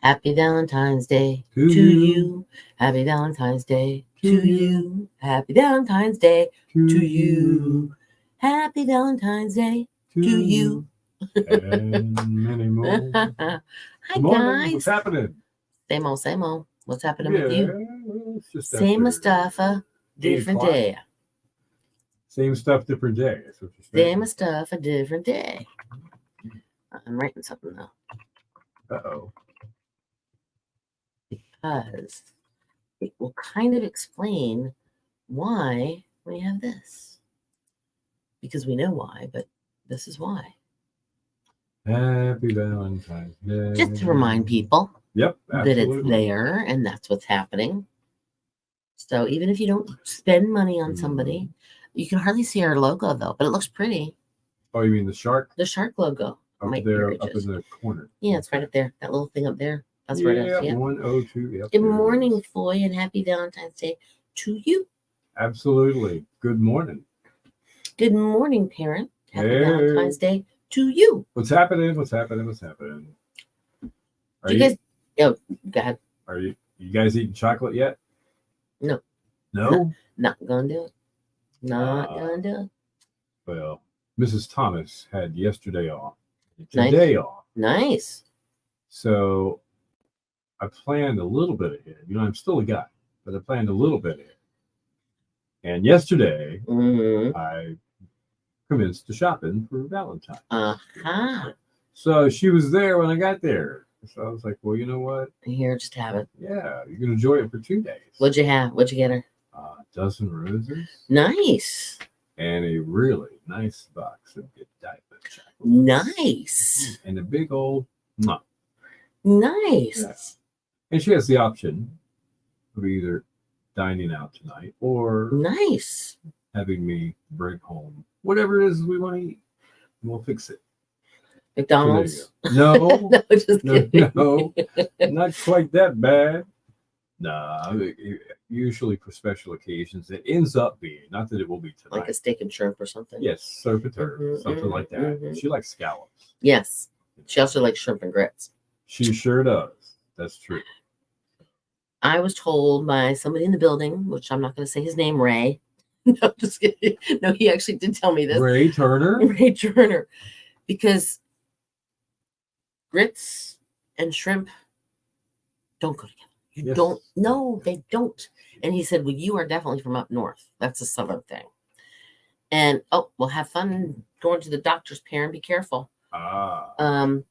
Happy Valentine's Day To to you. you. Happy Valentine's Day To to you. Happy Valentine's Day to you. Happy Valentine's Day to you. And many more. Hi, Good morning. What's guys. happening? Same old, same old. What's happening Yeah, with you? it's just Same after stuff, 8 different o'clock. day. Same stuff, different day. That's what you're saying. Same stuff, a different day. I'm writing something though, Uh-oh. because it will kind of explain why we have this. Because we know why, but this is why. Happy Valentine's Day. Just to remind people Yep, that it's absolutely. there and that's what's happening. So even if you don't spend money on somebody, you can hardly see our logo though, but it looks pretty. Oh, you mean the shark The shark logo. up might be there, where it up is. in the corner? Yeah, it's right up there. That little thing up there. That's Yeah, where it is. Yeah. 102. Yep, Good there it morning, is. Foy, and happy Valentine's Day to you. Absolutely. Good morning. Good morning, parent. Happy Hey. Valentine's Day to you. What's happening? What's happening? What's happening? Do you guys? Oh, go ahead. Are you guys eating chocolate yet? No. No? Not gonna do it. Not gonna do it. Well, Mrs. Thomas had yesterday off. Nice. Today off. Nice. So I planned a little bit ahead. You know, I'm still a guy, but I planned a little bit ahead. And yesterday, I commenced to shopping for Valentine. Uh-huh. So she was there when I got there. So I was like, well, you know what? Here, just have it. Yeah, you can enjoy it for 2 days. What'd you have? What'd you get her? A dozen roses. Nice. And a really nice box of good diamond chocolate. Nice. And a big old muff. Nice. Yeah. And she has the option of either dining out tonight or nice having me bring home whatever it is we want to eat. And we'll fix it. McDonald's? So no, no, just kidding. No, not quite that bad. Nah, usually for special occasions, it ends up being, not that it will be tonight. Like a steak and shrimp or something? Yes, surf and turf, something like that. She likes scallops. Yes. She also likes shrimp and grits. She sure does. That's true. I was told by somebody in the building, which I'm not going to say his name, Ray. No, just kidding. No, he actually did tell me this. Ray Turner? Ray Turner. Because grits and shrimp don't go together. You don't. No, they don't. And he said, well, you are definitely from up north. That's a southern thing. And, oh, well, have fun going to the doctor's, parent. Be careful. Oh,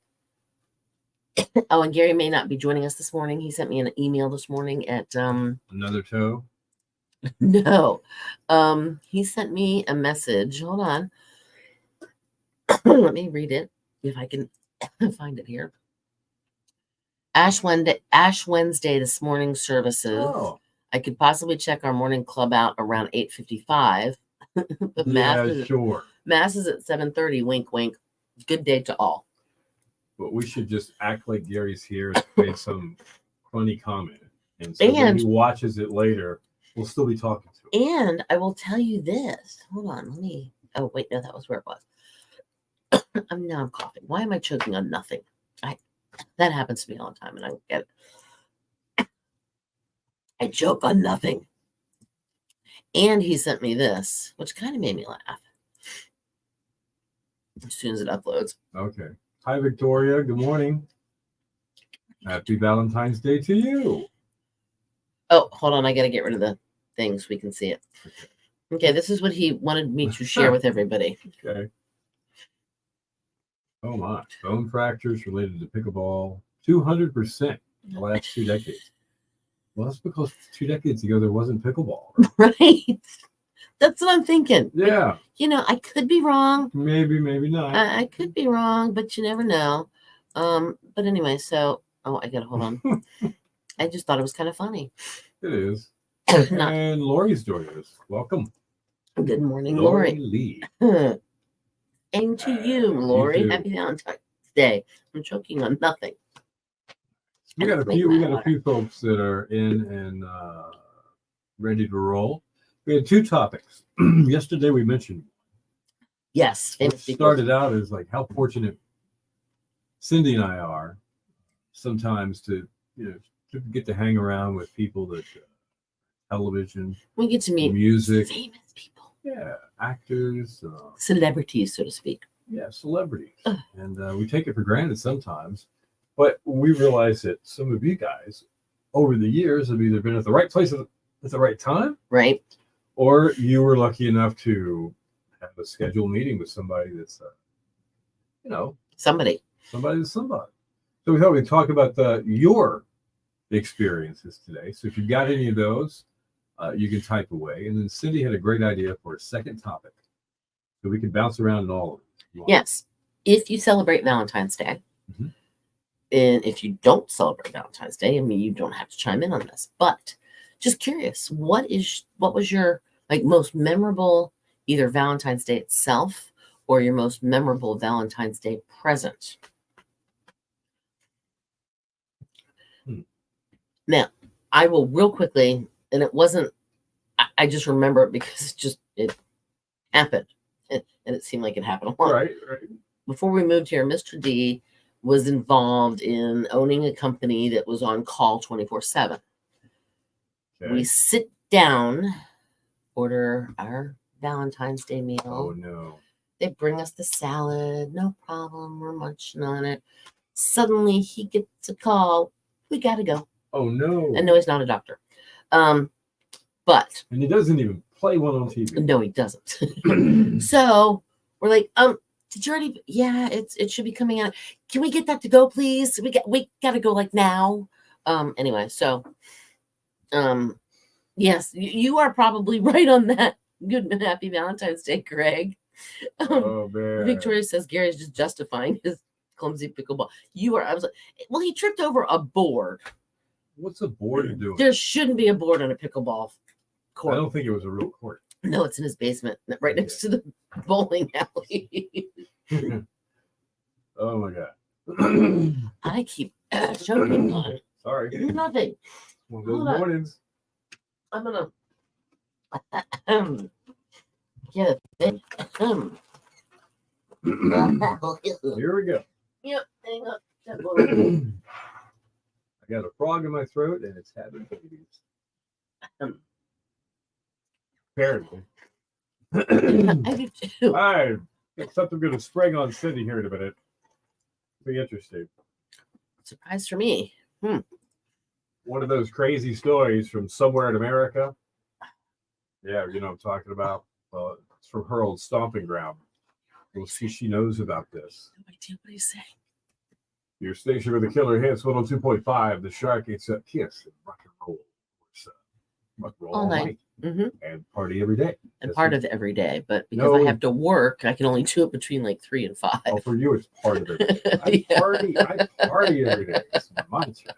and Gary may not be joining us this morning. He sent me an email this morning at Another toe? No. He sent me a message. Hold on. Let me read it if I can find it here. Ash Wednesday this morning services. Oh. I could possibly check our morning club out around 8:55. But yeah, sure. Mass is at 7:30. Wink, wink. Good day to all. But we should just act like Gary's here and make some funny comment. And so when he watches it later, we'll still be talking to him. And I will tell you this. Hold on. Let me. Oh, wait. No, that was where it was. I'm coughing. Why am I choking on nothing? That happens to me all the time, and I get it. I choke on nothing. And he sent me this, which kind of made me laugh. As soon as it uploads. Okay. Hi, Victoria. Good morning. Happy Valentine's Day to you. Oh, hold on. I got to get rid of the thing so we can see it. Okay, this is what he wanted me to share with everybody. Okay. Oh, my. Bone fractures related to pickleball, 200% in the last 2 decades. Well, that's because 2 decades ago, there wasn't pickleball. Right? That's what I'm thinking. Yeah. But, I could be wrong. Maybe not. I could be wrong, but you never know. But anyway, so, I got to hold on. I just thought it was kind of funny. It is. And Lori's joining us. Welcome. Good morning, Lori. Lee. And to you, Lori. Happy Valentine's Day. I'm choking on nothing. We got a few folks that are in and ready to roll. We had 2 topics. Yesterday we mentioned. Yes. It started out as like how fortunate Cindy and I are sometimes to to get to hang around with people that television, We get to meet music, famous people, actors, celebrities, so to speak. celebrities, and we take it for granted sometimes. But we realize that some of you guys, over the years, have either been at the right place at the right time, Right. or you were lucky enough to have a scheduled meeting with somebody that's, Somebody. somebody to somebody. So we thought we'd talk about your experiences today. So if you've got any of those, you can type away. And then Cindy had a great idea for a second topic, so we can bounce around in all of it. Yes. If you celebrate Valentine's Day, Mhm. and if you don't celebrate Valentine's Day, I mean, you don't have to chime in on this, but just curious, what was your most memorable either Valentine's Day itself or your most memorable Valentine's Day present? Now, I will real quickly, and it wasn't, I just remember it because it happened, and it seemed like it happened a lot. Right. Before we moved here, Mr. D was involved in owning a company that was on call 24/7. Okay. We sit down, order our Valentine's Day meal. Oh no. They bring us the salad, no problem. We're munching on it. Suddenly he gets a call. We got to go. Oh no. And no, he's not a doctor. But And he doesn't even play one on TV. no, he doesn't. So we're like, did you already? Yeah, it should be coming out. Can we get that to go, please? We got to go now. Anyway, so yes, you are probably right on that. Good and happy Valentine's Day, Greg. Oh man. Victoria says Gary's just justifying his clumsy pickleball. I was like, well, he tripped over a board. What's a board doing? There shouldn't be a board on a pickleball court. I don't think it was a real court. No, it's in his basement, right next to the bowling alley. Oh my god. I keep choking on it. Sorry. Nothing. One of those Hold on. mornings. I'm gonna get a thing. Here we go. Yep, hang on. That little- I got a frog in my throat and it's having babies. Apparently. I do too. I got something going to spring on Cindy here in a minute. Be interesting. Surprise for me. One of those crazy stories from somewhere in America. Yeah, you know what I'm talking about. Well, it's from her old stomping ground. We'll see if she knows about this. No idea what he's saying. Your station with the killer hits 102.5. The Shark. It's a kiss and rock and roll. It's rock and roll all night. Mm-hmm. And party every day. And That's part it. of every day, but because No. I have to work, I can only do it between 3 and 5. Oh, for you, it's part of it. Yeah. I party every day. It's my mantra.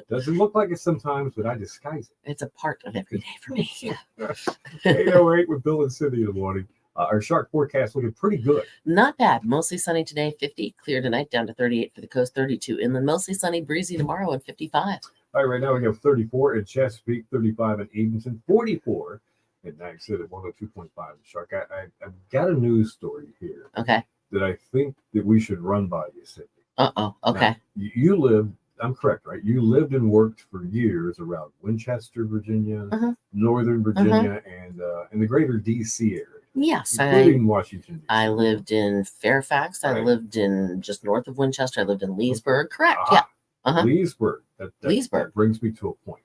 Doesn't look like it sometimes, but I disguise It's a part of every day for me. Yeah. it. 808 with Bill and Cindy in the morning. Our shark forecast looking pretty good. Not bad. Mostly sunny today, 50. Clear tonight, down to 38 for the coast, 32 inland. Mostly sunny, breezy tomorrow, and 55. All right now we have 34 in Chesapeake, 35 in Edenton, 44 in Nags at 102.5 the Shark. I've got a news story here Okay. that I think that we should run by you, Cindy. Uh-oh. Okay. Now, you lived, I'm correct, right? You lived and worked for years around Winchester, Virginia, Uh-huh. Northern Virginia, and in the greater D.C. area. Yes, including Washington, D.C. I lived in Fairfax. I Right. lived in just north of Winchester. I lived in Leesburg. Correct. Aha. Yeah. Uh-huh. Leesburg. That Leesburg. brings me to a point.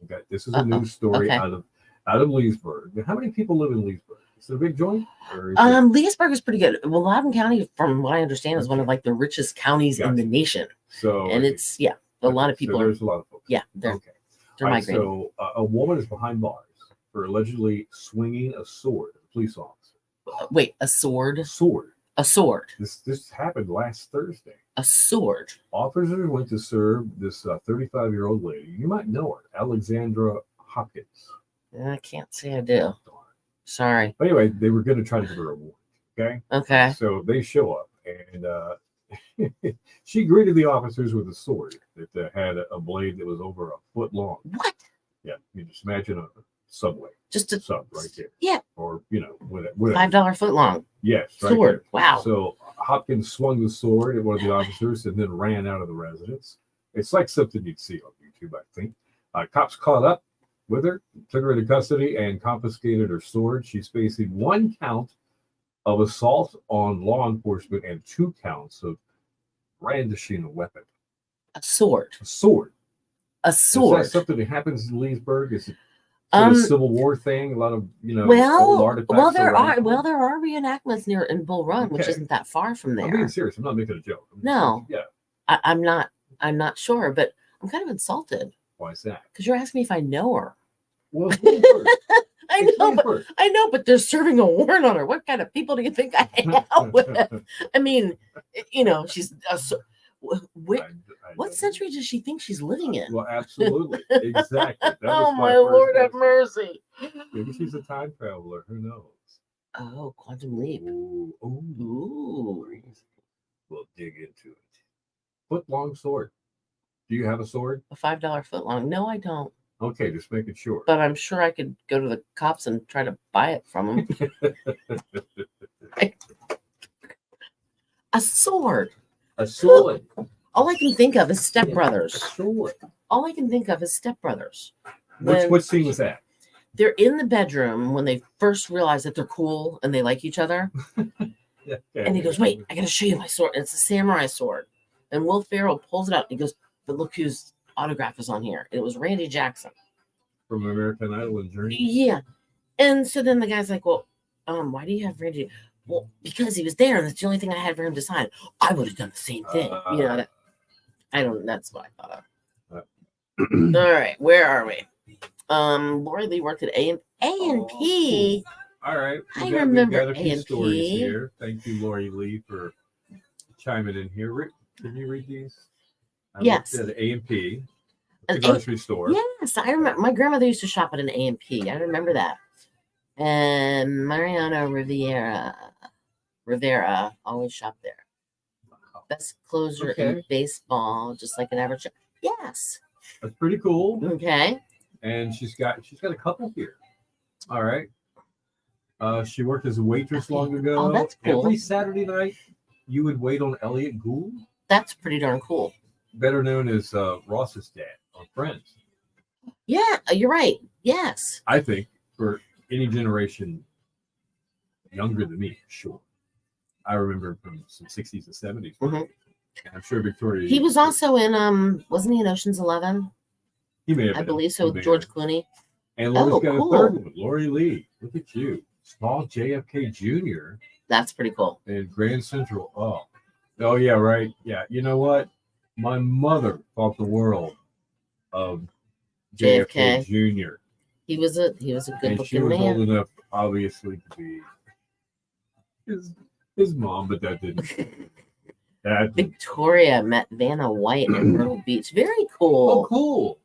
Okay, this is a Uh-oh. news story Okay. out of Leesburg. Now, how many people live in Leesburg? Is it a big joint? Or is Leesburg is pretty good. Well, Loudoun County, from what I understand, is one of the richest counties in the Gotcha. nation. so And it's a lot of people so are there's a lot of folks. they're Okay. they're All right, migrating. so a woman is behind bars for allegedly swinging a sword at a police officer. Wait, a sword? A sword. A sword. This happened last Thursday. A sword. Officers went to serve this 35-year-old lady. You might know her, Alexandra Hopkins. I can't say I do. Sorry. But anyway, they were going to try to give her a warning. Okay. Okay. So they show up, and she greeted the officers with a sword that had a blade that was over a foot long. What? Yeah, you just imagine a subway Just a sub right there. Yeah. Or whatever. $5 foot long Yes, right sword. there. Wow. So Hopkins swung the sword at one of the officers and then ran out of the residence. It's like something you'd see on YouTube, I think. Cops caught up with her, took her into custody, and confiscated her sword. She's facing 1 count of assault on law enforcement and 2 counts of brandishing a weapon. A sword. A sword. A sword. Is that something that happens in Leesburg? Is it sort of a Civil War thing? A lot of old artifacts. There are reenactments near in Bull Run, which isn't that far from there. I'm being serious. I'm not making a joke. No. Yeah. I'm not sure, but I'm kind of insulted. Why is that? Because you're asking me if I know her. Well, I know, but they're serving a warrant on her. What kind of people do you think I hang out with? I mean, she's what century does she think she's living in? Well, absolutely, exactly. Oh my Lord, have mercy. Maybe she's a time traveler. Who knows? Oh, quantum leap. Ooh. We'll dig into it. Foot long sword. Do you have a sword? A $5 foot long? No, I don't. Okay, just making sure. But I'm sure I could go to the cops and try to buy it from them. A sword. A sword. All I can think of is Step Brothers. Sword. All I can think of is Step Brothers. What scene was that? They're in the bedroom when they first realize that they're cool and they like each other. Yeah. And he goes, "Wait, I got to show you my sword." And it's a samurai sword. And Will Ferrell pulls it out. And he goes, "But look whose autograph is on here." And it was Randy Jackson. From American Idol and Journey? Yeah. And so then the guy's like, "Well, why do you have Randy?" Well, because he was there, and that's the only thing I had for him to sign. I would have done the same thing. That's what I thought of. All right, where are we? Lori Lee worked at A&P. Cool. All right. I remember we got a few A&P. stories here. Thank you, Lori Lee, for chiming in here. Rick, can you read these? Yes. At A&P, the grocery store. Yes, I remember. My grandmother used to shop at an A&P. I remember that. And Mariano Rivera always shopped there. Best closer in baseball, just like an average. Yes. That's pretty cool. Okay. And she's got a couple here. All right. She worked as a waitress long ago. Oh, that's cool. Every Saturday night, you would wait on Elliot Gould. That's pretty darn cool. Better known as Ross's dad on Friends. Yeah, you're right. Yes. I think for any generation younger than me, sure. I remember from some 60s and 70s. Mm-hmm. And I'm sure Victoria. He was also in, wasn't he in Ocean's 11? He may have I believe so, with George Clooney. And Lori's got a third one. Lori Lee. Look at you. Small JFK Jr. That's pretty cool. And Grand Central. Oh yeah, right. Yeah. You know what? My mother thought the world of JFK Jr. He was a good looking man. She was old enough, obviously, to be his mom, but that didn't. Victoria met Vanna White in Myrtle Beach. Very cool. Oh, cool.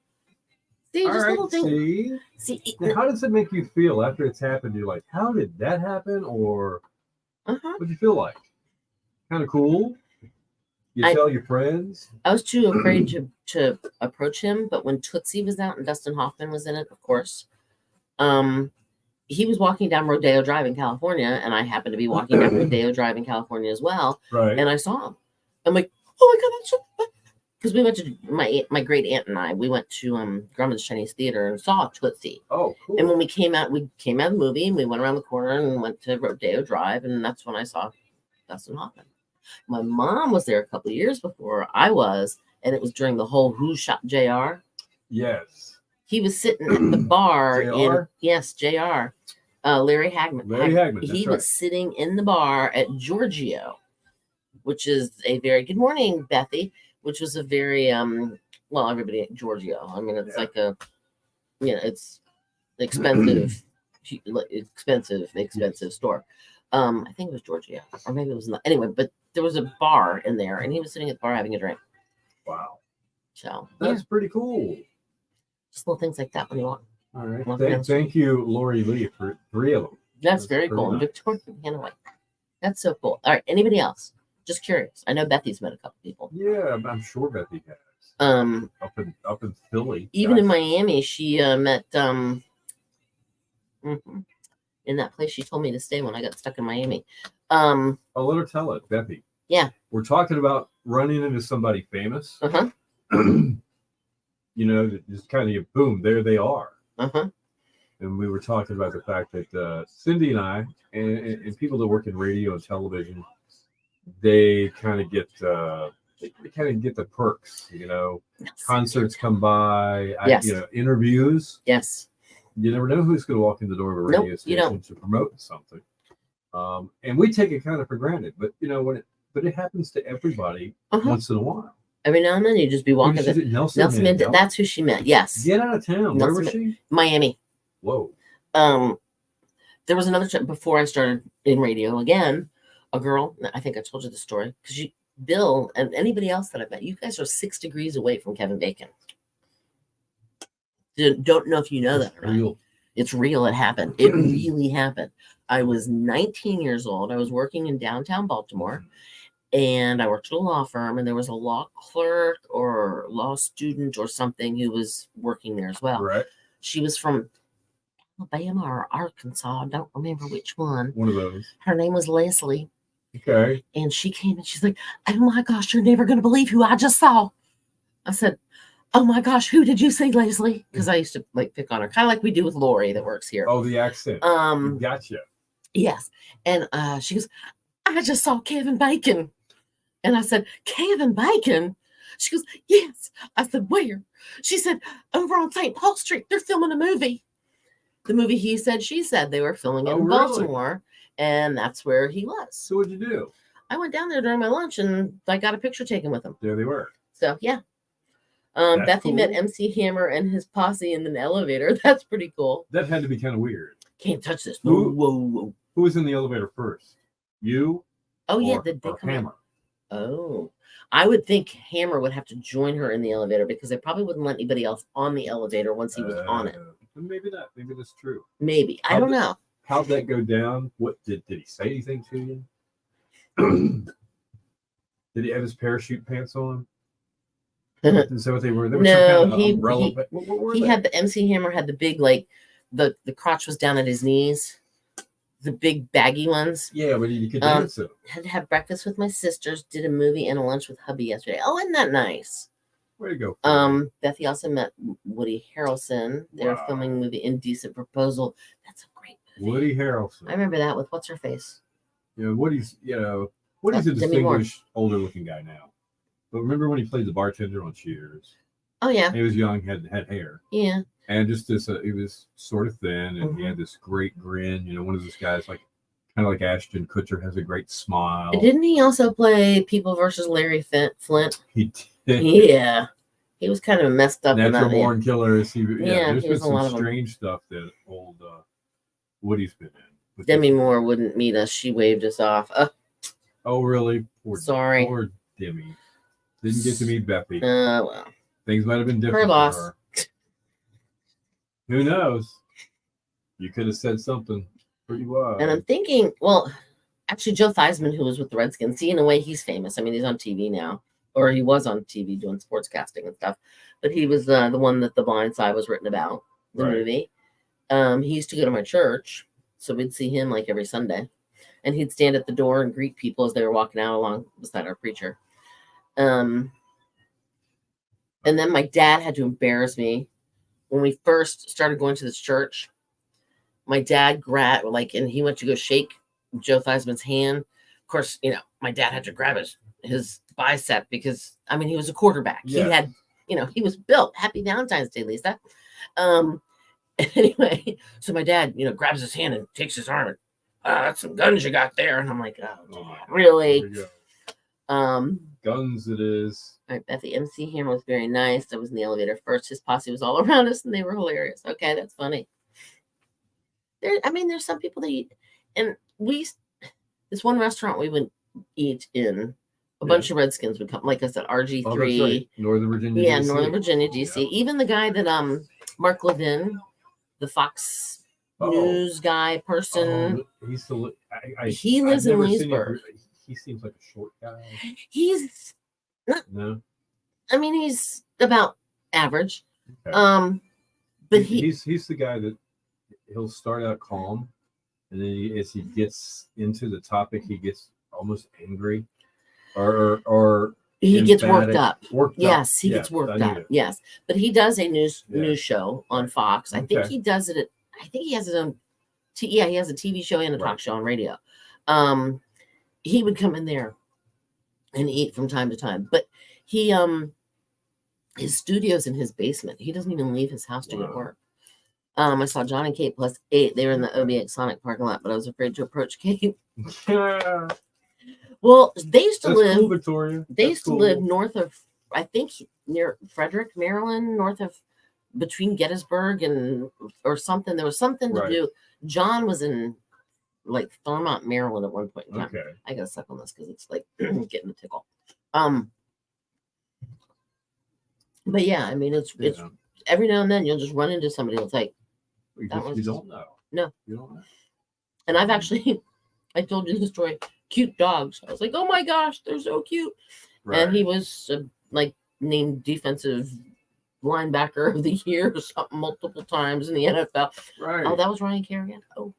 See, just little things. See, now, how does it make you feel after it's happened? You're like, how did that happen? Or what do you feel like? Kind of cool? You tell your friends? I was too afraid to approach him, but when Tootsie was out and Dustin Hoffman was in it, of course, he was walking down Rodeo Drive in California, and I happened to be walking down Rodeo Drive in California as well. Right. And I saw him. I'm like, oh my God, that's so fun. Because we went to my great aunt and I. We went to Grumman's Chinese Theater and saw Tootsie. Oh, cool! And when we came out of the movie, and we went around the corner and went to Rodeo Drive, and that's when I saw Dustin Hoffman. My mom was there a couple of years before I was, and it was during the whole Who Shot JR. Yes. He was sitting at the bar JR? JR. Larry Hagman. Larry Hagman. He was sitting in the bar at Giorgio, which is a very good morning, Bethy. Which was a very everybody at Giorgio. I mean, it's like it's expensive, expensive store. I think it was Giorgio, or maybe it was not. Anyway, but there was a bar in there, and he was sitting at the bar having a drink. Wow. So that's pretty cool. Just little things like that when you walk. All right. Thank you, Lori Lee, for 3 of them. That's very cool. Nice. Victoria Hanaway. That's so cool. All right. Anybody else? Just curious. I know Bethy's met a couple people. Yeah, I'm sure Bethy has. Up in Philly. Even in Miami, she met in that place she told me to stay when I got stuck in Miami. I'll let her tell it, Bethy. Yeah. We're talking about running into somebody famous. just kind of boom, there they are. Uh-huh. And we were talking about the fact that Cindy and I, and people that work in radio and television, they kind of get the perks. Yes. Concerts come by, Yes. interviews. Yes. You never know who's going to walk in the door of a radio station to promote something. And we take it kind of for granted, but it happens to everybody once in a while. Every now and then you just be walking. Nelson Mandela. That's who she met. Yes. Get out of town. Where was she? Miami. Whoa. There was another time before I started in radio again. A girl. I think I told you the story because Bill and anybody else that I met, you guys are 6 degrees away from Kevin Bacon. Don't know if you know that. Right? Real. It's real. It happened. It really happened. I was 19 years old. I was working in downtown Baltimore. And I worked at a law firm, and there was a law clerk or law student or something who was working there as well. Right. She was from Alabama or Arkansas. I don't remember which one. One of those. Her name was Leslie. Okay. And she came and she's like, "Oh my gosh, you're never going to believe who I just saw." I said, "Oh my gosh, who did you see, Leslie?" Because I used to pick on her, kind of like we do with Lori that works here. Oh, the accent. Gotcha. Yes. And she goes, "I just saw Kevin Bacon." And I said, "Kevin Bacon?" She goes, "Yes." I said, "Where?" She said, "Over on St. Paul Street. They're filming a movie." The movie He Said, She Said. They were filming it in Baltimore. And that's where he was. So what'd you do? I went down there during my lunch and I got a picture taken with him. There they were. So, yeah. Bethy met MC Hammer and his posse in an elevator. That's pretty cool. That had to be kind of weird. Can't touch this. Whoa. Who was in the elevator first? You? Oh, yeah. Or Hammer? Oh, I would think Hammer would have to join her in the elevator because they probably wouldn't let anybody else on the elevator once he was on it. Maybe not. Maybe that's true. Maybe. I don't know. How'd that go down? What did he say anything to you? Did he have his parachute pants on? Is that what they were? They were no, some kind of umbrella. What were they? Had the MC Hammer had the big the crotch was down at his knees. The big baggy ones. Yeah, but you could dance them. Had to have breakfast with my sisters, did a movie and a lunch with hubby yesterday. Oh, isn't that nice? Way to go. Bethy also met Woody Harrelson. They were filming the movie Indecent Proposal. That's a great movie. Woody Harrelson. I remember that with what's her face? Woody's a distinguished older looking guy now. But remember when he played the bartender on Cheers? Oh yeah. He was young, had hair. Yeah. And just this, he was sort of thin, and he had this great grin. One of those guys, kind of like Ashton Kutcher, has a great smile. Didn't he also play People versus Larry Flint? He did. Yeah, he was kind of messed up. Natural Born Killers. There's he been some strange stuff that old Woody's been in. Demi Moore wouldn't meet us. She waved us off. Oh, really? Sorry. Poor Demi. Didn't get to meet Bethy. Well. Things might have been different. Her loss. For her. Who knows? You could have said something pretty wild. And I'm thinking, well, actually, Joe Theismann, who was with the Redskins, in a way, he's famous. I mean, he's on TV now, or he was on TV doing sportscasting and stuff. But he was the one that The Blind Side was written about, the movie. He used to go to my church, so we'd see him every Sunday. And he'd stand at the door and greet people as they were walking out along beside our preacher. And then my dad had to embarrass me. When we first started going to this church, my dad and he went to go shake Joe Theismann's hand. Of course, my dad had to grab his bicep because, he was a quarterback. Yeah. He had, he was built. Happy Valentine's Day, Lisa. Anyway, so my dad, grabs his hand and takes his arm and, that's some guns you got there. And I'm like, oh, really? Guns it is. All right, Bethy. MC Hammer was very nice. I was in the elevator first. His posse was all around us, and they were hilarious. Okay, that's funny. There's some people that eat, and this one restaurant we would eat in, a bunch of Redskins would come. Like I said, RG3. Oh, that's right. Northern Virginia, yeah, DC. Northern Virginia, DC. Yeah. Even the guy that Mark Levin, the Fox News guy person. He lives in Leesburg. He seems like a short guy. He's not. No. He's about average. Okay. But he's the guy that he'll start out calm, and then as he gets into the topic, he gets almost angry, or He gets worked emphatic, up. Worked Yes, up. he gets Yes, worked I up. need it. Yes, but he does a news Yeah. show on Right. Fox. I think Okay. he does it. I think he has his own. Yeah, he has a TV show and a talk Right. show on radio. He would come in there and eat from time to time, but he his studio's in his basement. He doesn't even leave his house to go to Wow. work. I saw John and Kate plus 8. They were in the OBX Sonic parking lot, but I was afraid to approach Kate. Well, they used to That's live. cool, Victoria. They used to live north of, I think, near Frederick, Maryland, north of between Gettysburg and or something. There was something to Right. do. John was in like Thurmont, Maryland at one point in time. Okay. I gotta suck on this because it's like getting a tickle. But yeah, I mean it's every now and then you'll just run into somebody that's like You was- don't know. No. You don't know. and I've actually I told you the story, cute dogs. I was like, oh my gosh, they're so cute. Right. And he was like named defensive linebacker of the year or something multiple times in the NFL. Right. Oh, that was Ryan Kerrigan. Oh.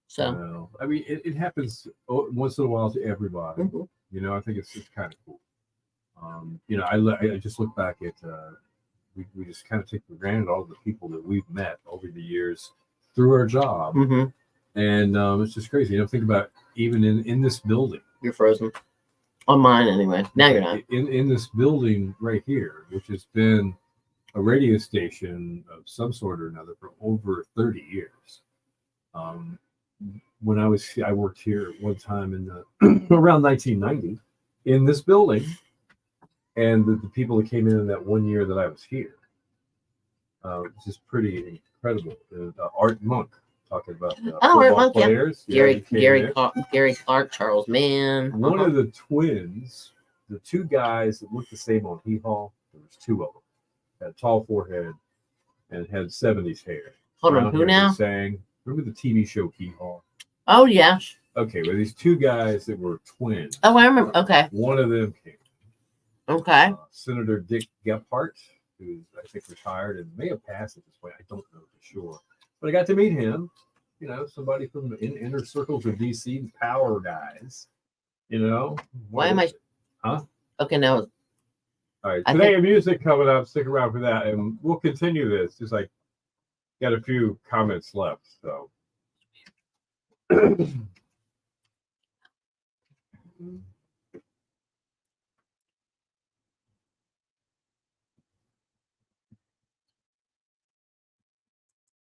So No. I mean, it happens once in a while to everybody. Mhm. You know, I think it's kind of cool. You know, I just look back at we just kind of take for granted all the people that we've met over the years through our job, Mhm. and it's just crazy. You know, think about even in this building. You're frozen. On mine anyway. Now you're not. In this building right here, which has been a radio station of some sort or another for over 30 years. When I worked here one time in the around 1990 in this building, and the people that came in that one year that I was here, it's just pretty incredible. Art Monk talking about Art Monk, yeah. players. Gary Clark, Charles Mann. One of the twins, the two guys that looked the same on Hee Haw, there was two of them, had a tall forehead and had 70s hair. Hold on, who now? Sang. Remember the TV show Hee Haw? Oh yeah. Okay, well these two guys that were twins. Oh, I remember. Okay. One of them came. Okay. Senator Dick Gephardt, who's I think retired and may have passed at this point. I don't know for sure, but I got to meet him. You know, somebody from the inner circles of DC, power guys. You know, Why am I? Huh? Okay, now. All right, today in music coming up. Stick around for that, and we'll continue this. Just like got a few comments left, so.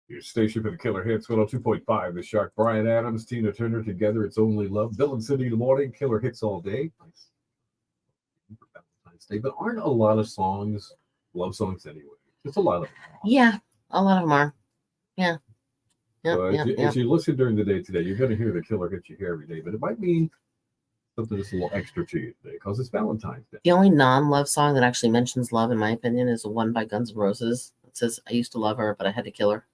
Your station for the Killer Hits 102.5. The Shark, Brian Adams, Tina Turner together. It's Only Love. Bill and Cindy in the morning. Killer Hits all day. Nice. Valentine's Day, but aren't a lot of songs love songs anyway? Just a lot of them. Yeah, a lot of them are. Yeah. So as you listen during the day today, you're going to hear the Killer Hits you hear every day, but it might mean something that's a little extra to you today because it's Valentine's Day. The only non-love song that actually mentions love, in my opinion, is the one by Guns N' Roses. It says, "I used to love her, but I had to kill her."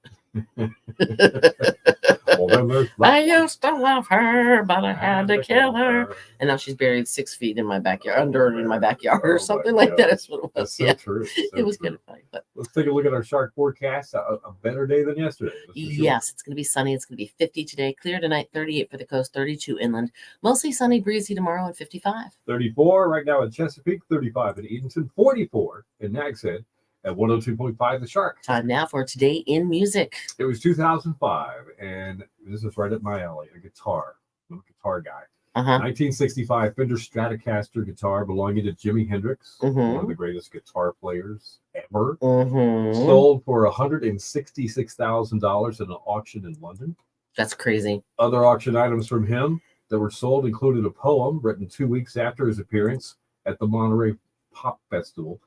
I used to love her, but I had to kill her. And now she's buried 6 feet in my backyard, under in my backyard, or something like that. That's what it was. That's so true. It was kind of funny. But let's take a look at our shark forecast. A better day than yesterday. Yes, it's going to be sunny. It's going to be 50 today. Clear tonight, 38 for the coast, 32 inland. Mostly sunny, breezy tomorrow, and 55. 34 right now in Chesapeake, 35 in Edenton, 44 in Nags Head. At 102.5 The Shark. Time now for Today in Music. It was 2005, and this is right up my alley, a guitar. I'm a guitar guy. 1965 Fender Stratocaster guitar belonging to Jimi Hendrix, one of the greatest guitar players ever. Sold for $166,000 in an auction in London. That's crazy. Other auction items from him that were sold included a poem written 2 weeks after his appearance at the Monterey Pop Festival,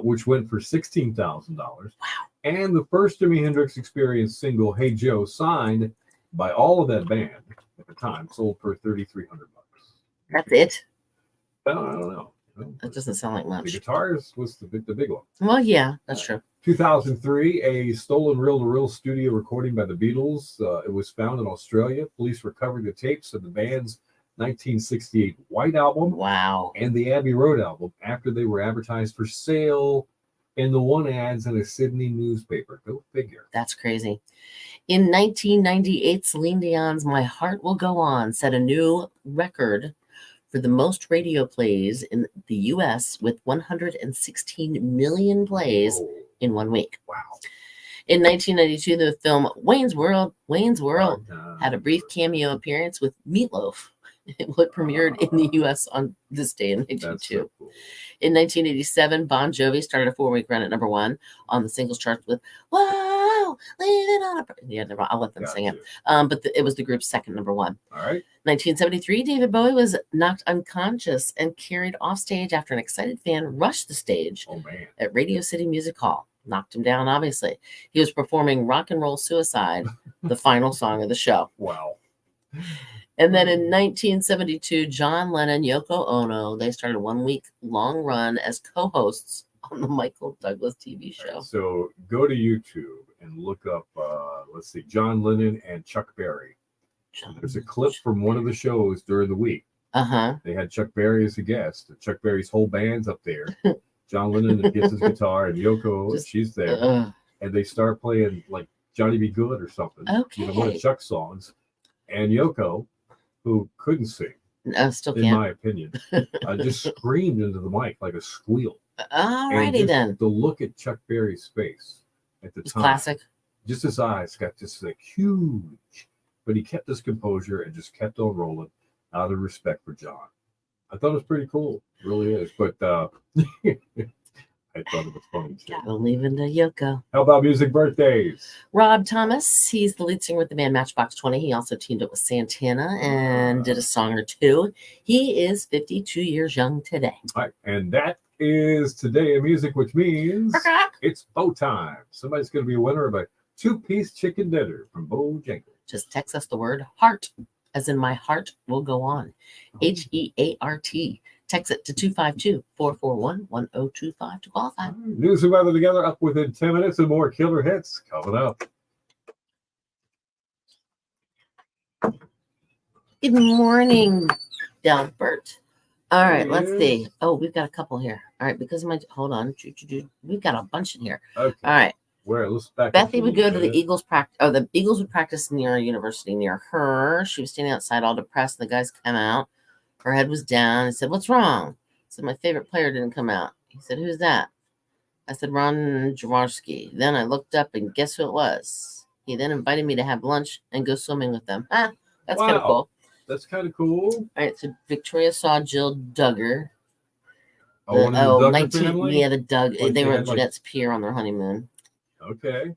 which went for $16,000. Wow. And the first Jimi Hendrix Experience single, Hey Joe, signed by all of that band at the time, sold for $3,300. That's it? I don't know. That doesn't sound like much. The guitars was the big one. Well, yeah, that's true. 2003, a stolen reel-to-reel studio recording by the Beatles. It was found in Australia. Police recovered the tapes of the band's 1968 White Album, wow, and the Abbey Road album after they were advertised for sale in the one ads in a Sydney newspaper. Go figure. That's crazy. In 1998, Celine Dion's My Heart Will Go On set a new record for the most radio plays in the U.S. with 116 million plays Oh, in 1 week. wow. In 1992, the film Wayne's World Hard had a brief cameo appearance with Meatloaf. It premiered in the U.S. on this day in That's 1992. so cool. In 1987, Bon Jovi started a 4-week run at number 1 on the singles charts with "Whoa, Leaving on a." Yeah, never. I'll let them sing it. But it was the group's second number 1. All right. 1973, David Bowie was knocked unconscious and carried off stage after an excited fan rushed the stage Oh man. at Radio City Music Hall. Knocked him down, obviously. He was performing Rock and Roll Suicide, the final song of the show. Wow. And then in 1972, John Lennon, Yoko Ono, they started a 1-week-long run as co-hosts on the Michael Douglas TV show. Right, so go to YouTube and look up, let's see, John Lennon and Chuck Berry. There's a clip from one of the shows during the week. They had Chuck Berry as a guest. Chuck Berry's whole band's up there. John Lennon gets his guitar, and Yoko, she's there. And they start playing like Johnny Be Good or something. Okay. You know, one of Chuck's songs. And Yoko, who couldn't sing, still in can't. my opinion, just screamed into the mic like a squeal. Alrighty then. The look at Chuck Berry's face at the time. Classic. Just his eyes got just like huge. But he kept his composure and just kept on rolling out of respect for John. I thought it was pretty cool. It really is. But I thought it was funny too. Gotta leave into Yoko. How about music birthdays? Rob Thomas, he's the lead singer with the band Matchbox 20. He also teamed up with Santana and did a song or two. He is 52 years young today. All right, and that is Today in Music, which means it's bow time. Somebody's going to be a winner of a 2-piece chicken dinner from Bojangles. Just text us the word heart, as in my heart will go on. HEART. Text it to 252-441-1025 to qualify. News and weather together up within 10 minutes and more killer hits coming up. Good morning, Delbert. All right, let's see. Oh, we've got a couple here. All right, because of my hold on. We've got a bunch in here. Okay. All right. Where? Let's back. Bethy would go to the Eagles practice. Oh, the Eagles would practice near a university near her. She was standing outside all depressed. And the guys come out. Her head was down. I said, "What's wrong?" I said, "My favorite player didn't come out." He said, "Who's that?" I said, "Ron Jaworski." Then I looked up and guess who it was? He then invited me to have lunch and go swimming with them. That's kind of cool. That's kind of cool. All right, so Victoria saw Jill Duggar. Oh, the Duggar family? Yeah, the Doug. Like they were at had, like- Jeanette's Pier on their honeymoon. Okay.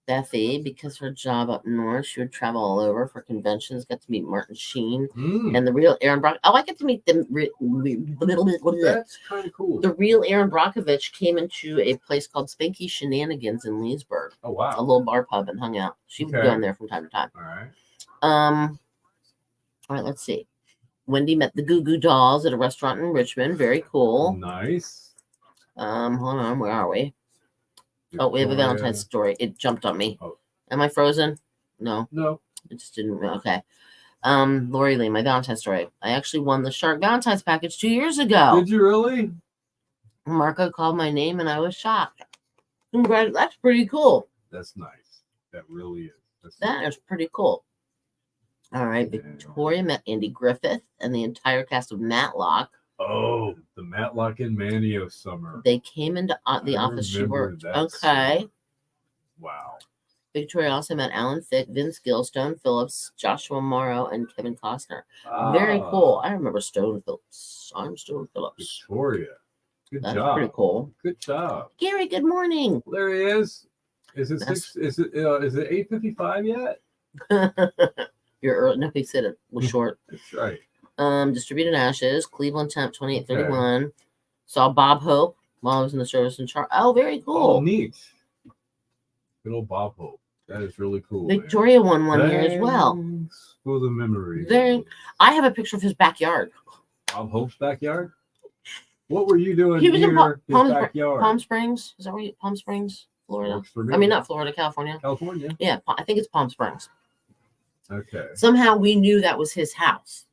Bethy, because her job up north, she would travel all over for conventions. Got to meet Martin Sheen and the real Aaron Brock. Oh, I get to meet them. That's kind of cool. The real Aaron Brockovich came into a place called Spanky Shenanigans in Leesburg. Oh wow. A little bar pub and hung out. She would go in there from time to time. All right. All right, let's see. Wendy met the Goo Goo Dolls at a restaurant in Richmond. Very cool. Nice. Hold on, where are we? Oh, we have a Valentine's story. It jumped on me. Oh. Am I frozen? No. It just didn't. Okay. Lori Lee, my Valentine's story. I actually won the Shark Valentine's package 2 years ago. Did you really? Marco called my name and I was shocked. Congrats. That's pretty cool. That's nice. That really is. That is pretty cool. All right. Yeah. Victoria met Andy Griffith and the entire cast of Matlock. Oh, the Matlock and Manio summer. They came into the office she worked. Okay. Summer. Wow. Victoria also met Alan Thicke, Vince Gill, Stone Phillips, Joshua Morrow, and Kevin Costner. Very cool. I remember Stone Phillips. I'm Stone Phillips. Victoria. Good That's job. pretty cool. Good job. Gary, good morning. Well, there he is. Is it 8:55 yet? You're early. No, he said it was short. That's right. Distributed Ashes, Cleveland Temp 2831. Okay. Saw Bob Hope while I was in the service in charge. Oh, very cool. Oh, neat. Good old Bob Hope. That is really cool. Victoria won one year as well. For the memories. I have a picture of his backyard. Bob Hope's backyard? What were you doing he was near in his backyard? Palm Springs. Is that where Palm Springs, Florida? I mean, not Florida, California. California. Yeah, I think it's Palm Springs. Okay. Somehow we knew that was his house.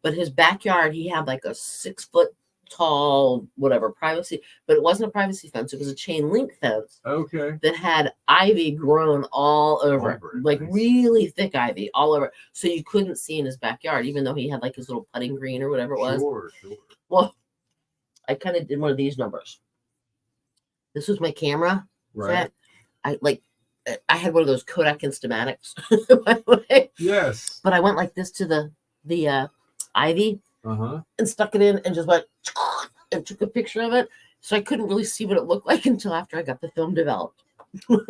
But his backyard, he had like a 6-foot tall, whatever, privacy, but it wasn't a privacy fence. It was a chain link fence Okay. that had ivy grown all over it, like Nice. really thick ivy all over. So you couldn't see in his backyard, even though he had like his little putting green or whatever it was. Sure. Well, I kind of did one of these numbers. This was my camera Right. set. I had one of those Kodak Instamatics, by the way. Yes. But I went like this to the ivy Uh-huh. and stuck it in and just went and took a picture of it. So I couldn't really see what it looked like until after I got the film developed. You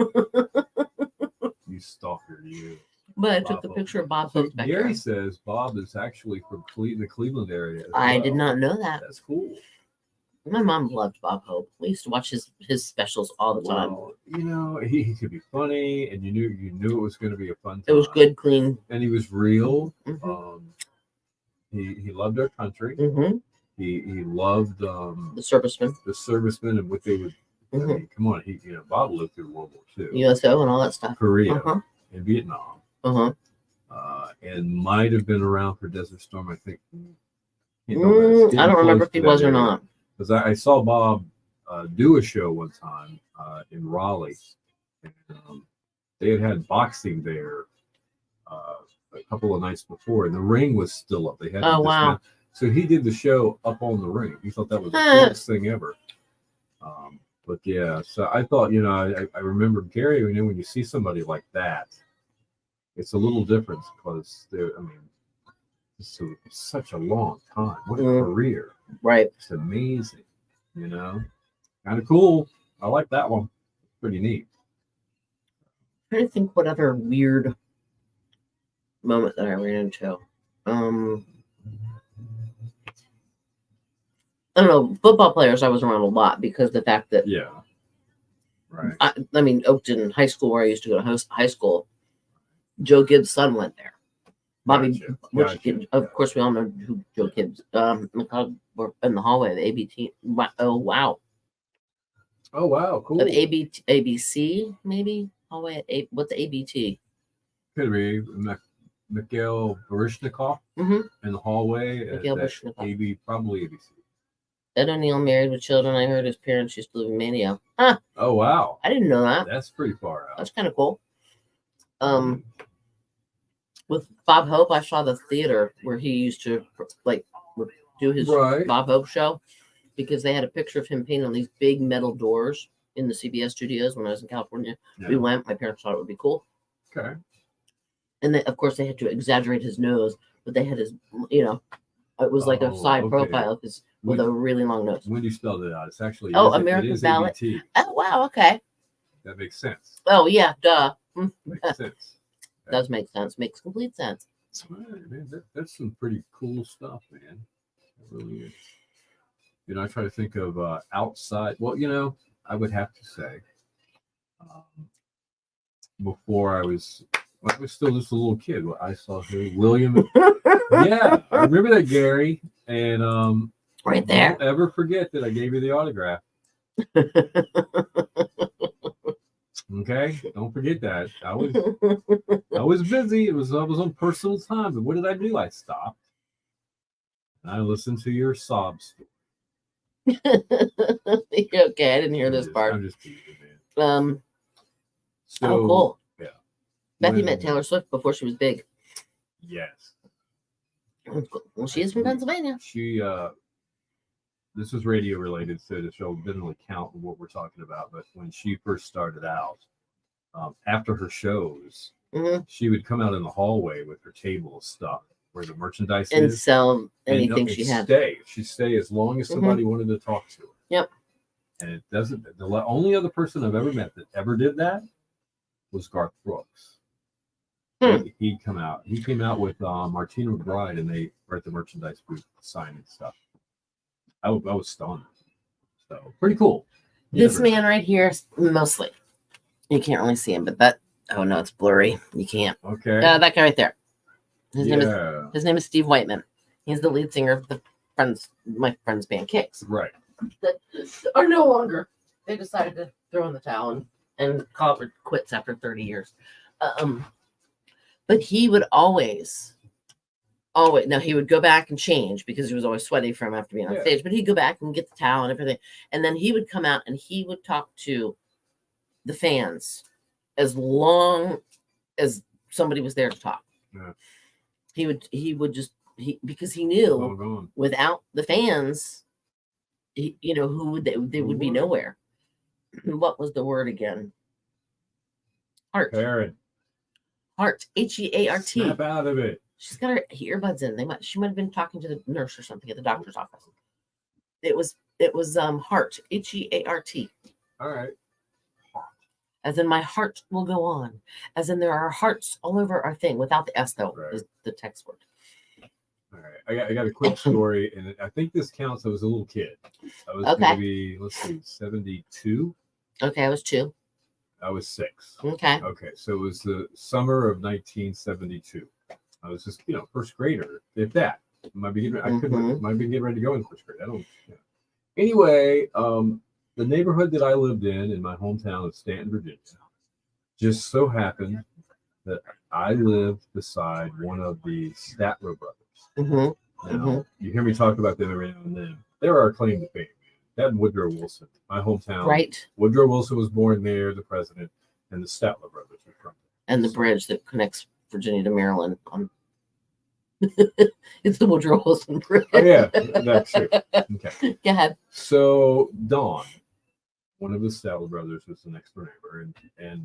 stalker, you. But I took the picture of Bob So Hope's Gary backyard. says Bob is actually from the Cleveland area. As I well. did not know that. That's cool. My mom loved Bob Hope. We used to watch his specials all the time. Well, he could be funny, and you knew it was going to be a fun time. It was good, clean. And he was real. Mm-hmm. He loved our country. Mm-hmm. He loved The servicemen. and what they would. Mm-hmm. I mean, come on, Bob lived through World War II, USO and all that stuff. Korea, Uh-huh. and Vietnam, and might have been around for Desert Storm. I think. I don't remember if he was or not. Because I saw Bob do a show one time in Raleigh. And, they had boxing there a couple of nights before, and the ring was still up. They had Oh, wow. So he did the show up on the ring. He thought that was the coolest thing ever. But yeah, so I thought, I remember Gary. When you see somebody like that, it's a little different because it's such a long time. What a career! Right. It's amazing. Kind of cool. I like that one. Pretty neat. I'm trying to think what other weird moment that I ran into. I don't know. Football players I was around a lot because the fact that Right. Oakton High School, where I used to go to high school, Joe Gibbs' son went there. Bobby, Gotcha. of course, we all know who Joe Gibbs. We're in the hallway of the ABT. Oh wow! Oh wow! Cool. Of ABC maybe hallway at what's the ABT? Could be Mikhail Baryshnikov in the hallway Mikhail at Baryshnikov. probably ABC. Ed O'Neill married with children. I heard his parents used to live in Mania. Huh? Oh wow! I didn't know that. That's pretty far out. That's kind of cool. With Bob Hope, I saw the theater where he used to do his Bob Hope show because they had a picture of him painted on these big metal doors in the CBS studios when I was in California. Yeah. We went. My parents thought it would be cool. Okay. And of course, they had to exaggerate his nose, but they had his, it was like a side profile because with a really long nose. When you spelled it out, it's actually American Ballet. ABT. Oh wow, okay. That makes sense. Oh yeah, duh. Makes sense. Does make sense. Makes complete sense. Man, that's some pretty cool stuff, man. It really is. I try to think of outside. Well, I would have to say, before I was still just a little kid. I saw William. Yeah, I remember that, Gary. And right there. Don't ever forget that I gave you the autograph. Okay, don't forget that. I was busy. I was on personal time. And what did I do? I stopped. And I listened to your sob story. Okay, I didn't hear this part. I'm just teasing, man. Oh, cool. Yeah. Bethy met Taylor Swift before she was big. Yes. Well, she is from Pennsylvania. She this was radio related, so the show didn't really count what we're talking about. But when she first started out, after her shows, she would come out in the hallway with her table of stuff where the merchandise and is, sell anything she had. She'd stay as long as somebody wanted to talk to her. Yep. And it doesn't. The only other person I've ever met that ever did that was Garth Brooks. He came out with Martina McBride, and they were at the merchandise booth signing stuff. I was stunned. So pretty cool. This man right here, mostly. You can't really see him, but that. Oh no, it's blurry. You can't. Okay. That guy right there. His name is Steve Whiteman. He's the lead singer of my friend's band Kicks. Right. That are no longer. They decided to throw in the towel and call it quits after 30 years. But he would always Oh wait, no, he would go back and change because he was always sweaty from after being on Yeah. stage. But he'd go back and get the towel and everything, and then he would come out and he would talk to the fans as long as somebody was there to talk. Yeah. He would just because he It's all knew gone. without the fans, who would they would be nowhere. What was the word again? Heart. Parrot. Heart. Heart. Snap out of it. She's got her earbuds in. She might have been talking to the nurse or something at the doctor's office. It was heart. Heart. All right. As in my heart will go on. As in there are hearts all over our thing without the S though, Right. is the text word. All right. I got a quick story, and I think this counts. I was a little kid. I was Okay. maybe, let's see, 72. Okay, I was 2. I was 6. Okay. Okay, so it was the summer of 1972. I was just, first grader, if that. Might be getting ready to go in first grade. I don't. Anyway, the neighborhood that I lived in my hometown of Stanton, Virginia, just so happened that I lived beside one of the Statler brothers. Mm-hmm. Now, you hear me talk about them every now and then. They're our claim to fame. That and Woodrow Wilson, my hometown. Right. Woodrow Wilson was born there, the president, and the Statler brothers were from there. And the bridge that connects Virginia to Maryland. It's the Woodrow Wilson Bridge. Oh, yeah, that's true. Okay. Go ahead. So Don, one of the Statler brothers, was the next door neighbor, and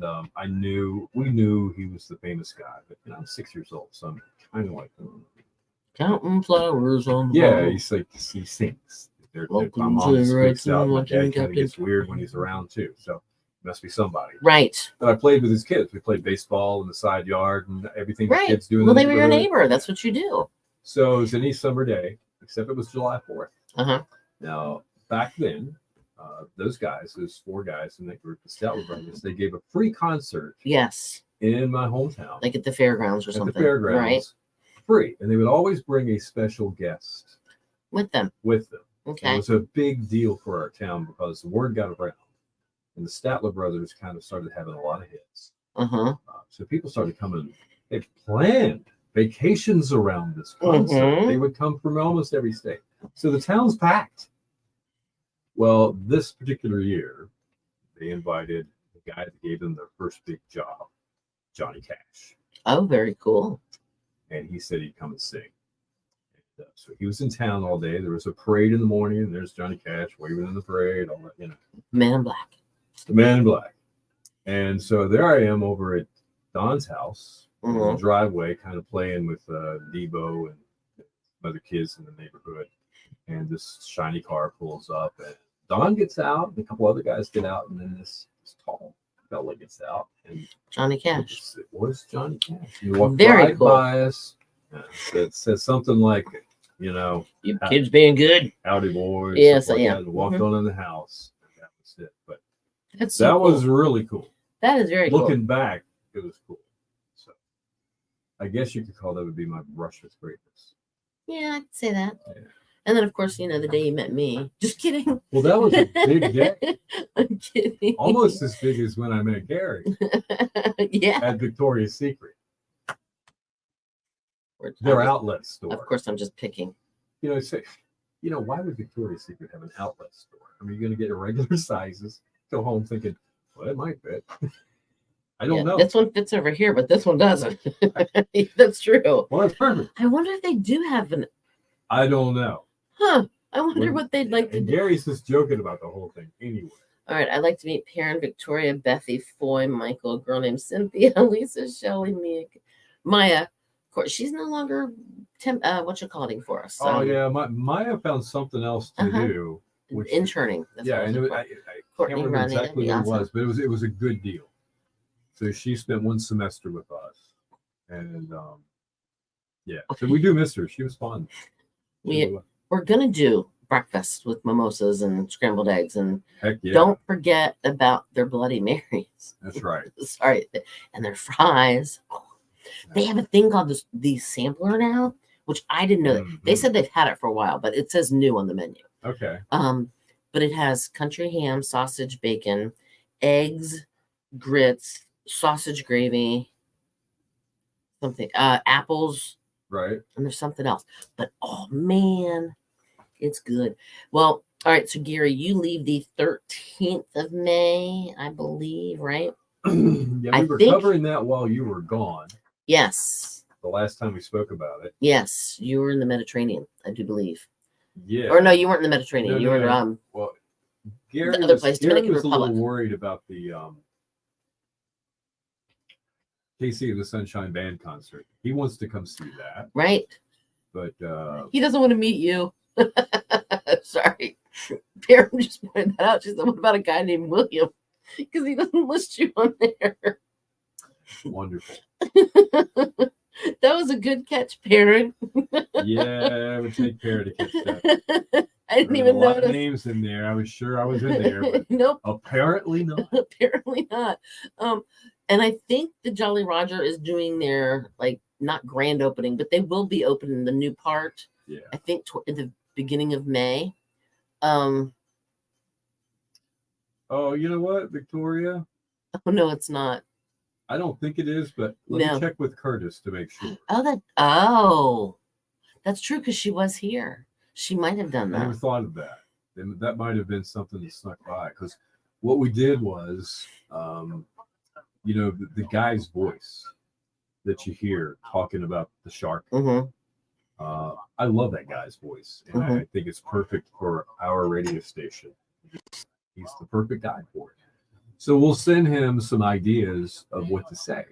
we knew he was the famous guy. But I'm 6 years old, so I'm kind of like, counting flowers on. Yeah, he sings. My mom speaks out. My dad kind of gets Captain. weird when he's around too. So it must be somebody. Right. But I played with his kids. We played baseball in the side yard and everything Right. the kids do. Well, they were your neighbor. That's what you do. So it was any summer day, except it was July 4th. Uh-huh. Now, back then, those 4 guys in that group, the Statler brothers, they gave a free concert. Yes. In my hometown. Like at the fairgrounds or something. At the fairgrounds. Right. Free. And they would always bring a special guest. With them. Okay. It was a big deal for our town because the word got around. And the Statler brothers kind of started having a lot of hits. Uh-huh. So people started coming. They planned vacations around this concert. Mm-hmm. They would come from almost every state. So the town's packed. Well, this particular year, they invited the guy that gave them their first big job, Johnny Cash. Oh, very cool. And he said he'd come and sing. And, so he was in town all day. There was a parade in the morning, and there's Johnny Cash waving in the parade, all that, Man in Black. The Man in Black. And so there I am over at Don's house in the driveway, kind of playing with Debo and other kids in the neighborhood. And this shiny car pulls up, and Don gets out, and a couple other guys get out, and then this tall fella gets out. And Johnny Cash. It was Johnny Cash. He walked Very right cool. by us. It says something like, you kids being good. Howdy, boys. Yes, like yeah. that, and walked on in the house. And that was it. But That's that so was cool. really cool. That is very cool. Looking back, it was cool. So I guess you could call that would be my brush with greatness. Yeah, I'd say that. Yeah. And then, of course, the day you met me. Just kidding. Well, that was a big day. I'm kidding. Almost as big as when I met Gary Yeah. at Victoria's Secret. Their outlet store. Of course, I'm just picking. Why would Victoria's Secret have an outlet store? I mean, you're going to get irregular sizes, go home thinking, well, it might fit. I don't know. This one fits over here, but this one doesn't. That's true. Well, that's perfect. I wonder if they do have an. I don't know. Huh. I wonder what they'd like to And do. Gary's just joking about the whole thing anyway. All right. I'd like to meet Perrin, Victoria, Bethy, Foy, Michael, a girl named Cynthia, Lisa, Shelley, Maya. Of course, she's no longer for us. Oh, yeah. Maya found something else to do. Interning. That's I knew it. I can't remember exactly what it was, but it was a good deal. So she spent 1 semester with us. And so we do miss her. She was fun. We're going to do breakfast with mimosas and scrambled eggs. And heck yeah. Don't forget about their Bloody Marys. That's right. Sorry. And their fries. Oh, they have a thing called the sampler now, which I didn't know. That. They said they've had it for a while, but it says new on the menu. Okay. But it has country ham, sausage, bacon, eggs, grits, sausage gravy, something, apples, Right. And there's something else. But oh man, it's good. Well, all right. So Gary, you leave the 13th of May, I believe, right? Yeah, I we were think- covering that while you were gone. Yes. The last time we spoke about it. Yes. You were in the Mediterranean, I do believe. Yeah. Or no, you weren't in the Mediterranean. No, you no, were no. Well, Gary the other was, place, Gary Dominican was a Republic. little worried about the KC and the Sunshine Band concert. He wants to come see that, Right. but He doesn't want to meet you. Sorry. Karen just pointed that out. She said, what about a guy named William? Because he doesn't list you on there. wonderful. That was a good catch, Perrin. Yeah, it would take care to catch that. I didn't There even were a lot of notice. names in there. I was sure I was in there, but Nope, apparently not. apparently not. And I think the Jolly Roger is doing their like not grand opening, but they will be opening the new part. Yeah. I think in the beginning of May. Oh, you know what, Victoria? Oh no, it's not. I don't think it is, but let No. me check with Curtis to make sure. That's true because she was here. She might have done I never that. thought of that. And that might have been something that snuck by because what we did was, the guy's voice that you hear talking about the shark. Mm-hmm. I love that guy's voice, and I think it's perfect for our radio station. He's the perfect guy for it. So we'll send him some ideas of what to say,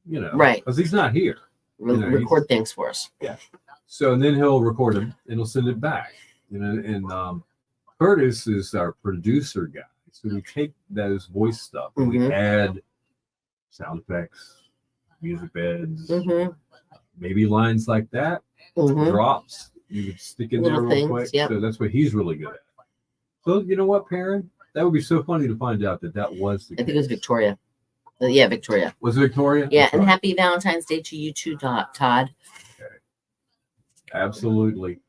Right. because he's not here. Record things for us. Yeah. So and then he'll record them and he'll send it back. And Curtis is our producer guy. So we take those voice stuff and we add sound effects, music beds, maybe lines like that, drops. You would stick in Little there real things, quick. yep. So that's what he's really good at. So you know what, Perrin? That would be so funny to find out that was the I think it was Victoria. Yeah, Victoria. Was it Victoria? Yeah, That's and right. happy Valentine's Day to you too, Todd. Okay. Absolutely.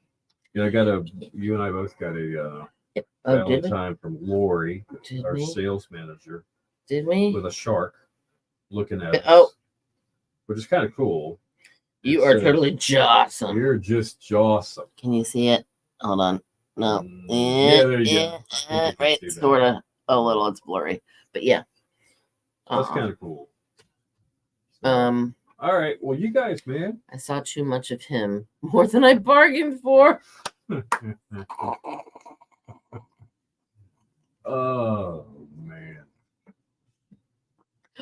You and I both got a Did we? Valentine from Lori, Did our we? sales manager, Did we? with a shark looking at us. Oh. Which is kind of cool. You It are says, totally jawsome. You're just jawsome. Can you see it? Hold on. No. Yeah, there you go. I think you can Right, see that. sort of. A little. It's blurry, but yeah. That's kind of cool. So, all right. Well, you guys, man. I saw too much of him, more than I bargained for. Oh man.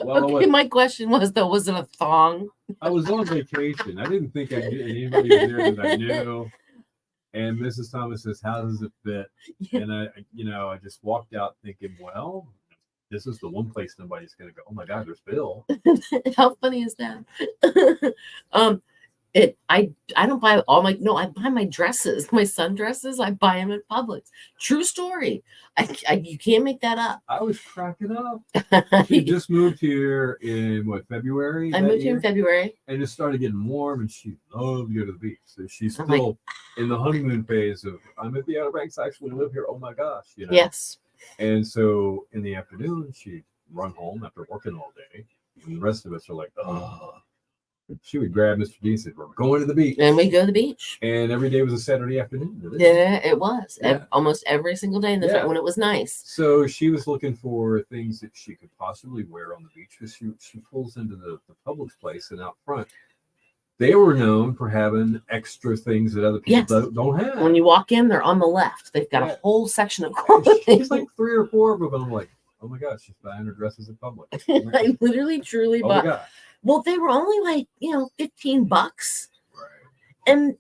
Well, Okay, my question was though, was it a thong? I was on vacation. I didn't think I'd get anybody there that I knew. And Mrs. Thomas says, "How does it fit?" And I just walked out thinking, well, this is the one place nobody's going to go. Oh my God, there's Bill. How funny is that? I don't buy all my I buy my dresses, my sundresses. I buy them at Publix. True story. You can't make that up. I was cracking up. She just moved here in February? I moved here in February. And it started getting warm, and she loved to go to the beach. So she's still in the honeymoon phase of I'm at the Outer Banks. I actually live here. Oh my gosh, Yes. And so in the afternoon, she'd run home after working all day, and the rest of us are like, oh. She would grab Mr. D and say, "We're going to the beach." And we go to the beach. And every day was a Saturday afternoon. Yeah, it was. Yeah. Almost every single day when it was nice. So she was looking for things that she could possibly wear on the beach. She pulls into the Publix place, and out front, they were known for having extra things that other people don't have. When you walk in, they're on the left. They've got a whole section of clothing. She's like 3 or 4 of them. And I'm like, oh my God, she's buying her dresses at Publix. I literally, truly bought. My God. Well, they were only like, $15. Right. And,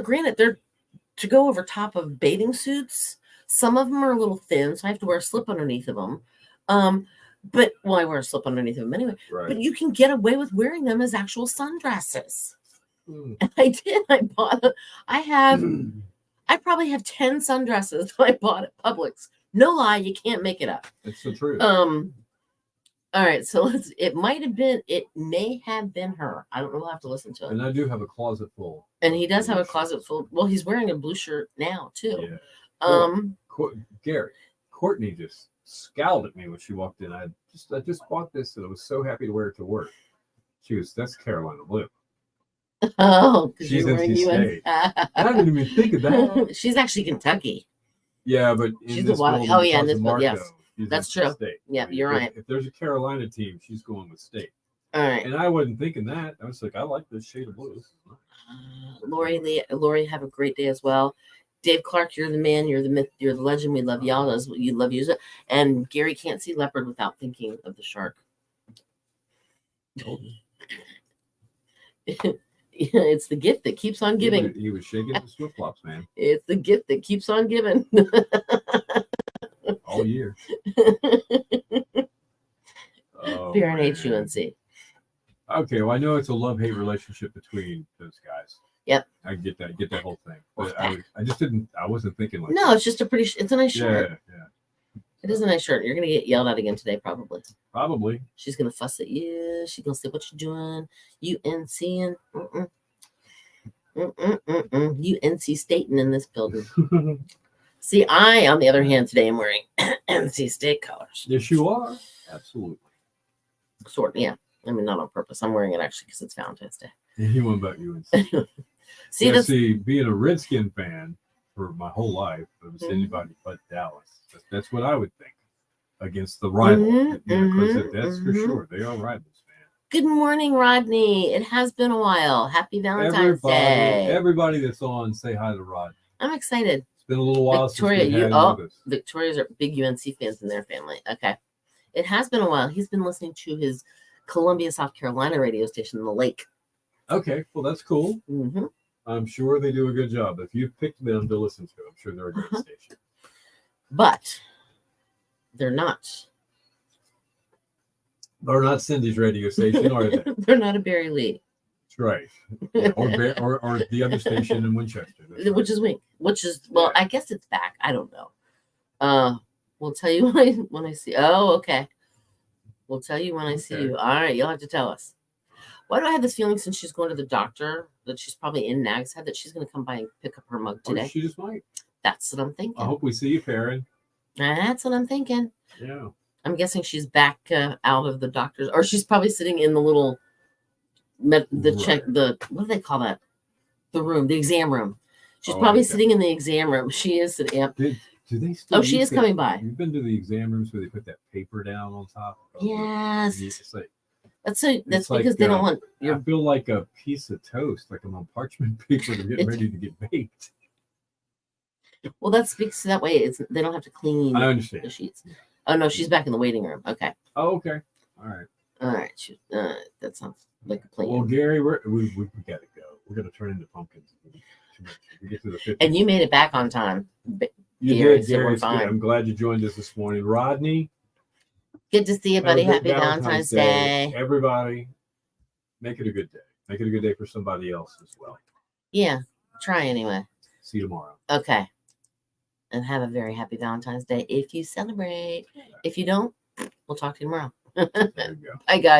granted, they're to go over top of bathing suits. Some of them are a little thin, so I have to wear a slip underneath of them. But I wear a slip underneath of them anyway. Right. But you can get away with wearing them as actual sundresses. And I did. I probably have 10 sundresses that I bought at Publix. No lie, you can't make it up. It's the truth. All right, so it may have been her. I don't know. We'll have to listen to it. And I do have a closet full. And he does have a closet full. Well, he's wearing a blue shirt now too. Yeah. Gary, Courtney just scowled at me when she walked in. I just bought this and I was so happy to wear it to work. She goes, "That's Carolina blue." Oh, because She's you're wearing NC UN. State. I didn't even think of that. She's actually Kentucky. Yeah, but in She's this a wild. building, Oh yeah, in because this of building. Yes, Marco, she's that's NC true. State. Yeah, you're if right. If there's a Carolina team, she's going with State. All right. And I wasn't thinking that. I was like, I like this shade of blue. Lori, have a great day as well. Dave Clark, you're the man, you're the myth, you're the legend. We love y'all. You love you. And Gary can't see leopard without thinking of the shark. It's the gift that keeps on giving. He was shaking his flip flops, man. It's the gift that keeps on giving. All year. Parent hates UNC. Okay, well, I know it's a love-hate relationship between those guys. Yep. I get that whole thing. But I wasn't thinking like no, that. it's just it's a nice shirt. Yeah. It is a nice shirt. You're gonna get yelled at again today, probably. Probably. She's gonna fuss at you. She's gonna say, "What you doing? UNC and UNC Staten in this building." See, I, on the other hand, today am wearing NC State colors. Yes, you are. Absolutely. Sort, yeah. I mean, not on purpose. I'm wearing it actually because it's Valentine's Day. He went about UNC. See, being a Redskin fan for my whole life, it was anybody but Dallas. That's what I would think against the rival. That's for sure. They are rivals, man. Good morning, Rodney. It has been a while. Happy Valentine's Day. Everybody that's on, say hi to Rodney. I'm excited. It's been a little while Victoria, since we had him with us. Victoria's are big UNC fans in their family. Okay. It has been a while. He's been listening to his Columbia, South Carolina radio station in the lake. Okay, well, that's cool. Mm-hmm. I'm sure they do a good job. If you've picked them to listen to, I'm sure they're a great station. But they're not. They're not Cindy's radio station, are they? They're not a Barry Lee. That's right. Yeah, or the other station in Winchester. Which is Wink. Well, I guess it's back. I don't know. We'll tell you when I see. Oh, okay. We'll tell you when I see you. All right, you'll have to tell us. Why do I have this feeling since she's going to the doctor that she's probably in Nag's Head that she's going to come by and pick up her mug today? She just might. That's what I'm thinking. I hope we see you, Karen. That's what I'm thinking. Yeah. I'm guessing she's back out of the doctor's, or she's probably sitting in the little what do they call that? The room, the exam room. She's probably sitting in the exam room. She is sitting. Yep. Do they still? Oh, she is coming by. You've been to the exam rooms where they put that paper down on top. Yes. It's like, that's because like, they don't want I feel like a piece of toast, like I'm on parchment paper to get ready to get baked. Well, that speaks to that way. They don't have to clean I understand the sheets. Oh no, she's back in the waiting room. Okay. Oh, okay. All right. That sounds like a plan. Well, Gary, we got to go. We're gonna turn into pumpkins. We get to the 50. And you made it back on time. You Gary, did, so we're Gary. fine. I'm glad you joined us this morning, Rodney. Good to see you, buddy. Happy Valentine's Day. Everybody, make it a good day. Make it a good day for somebody else as well. Yeah, try anyway. See you tomorrow. Okay. And have a very happy Valentine's Day if you celebrate. If you don't, we'll talk to you tomorrow. There you go. Bye, guys.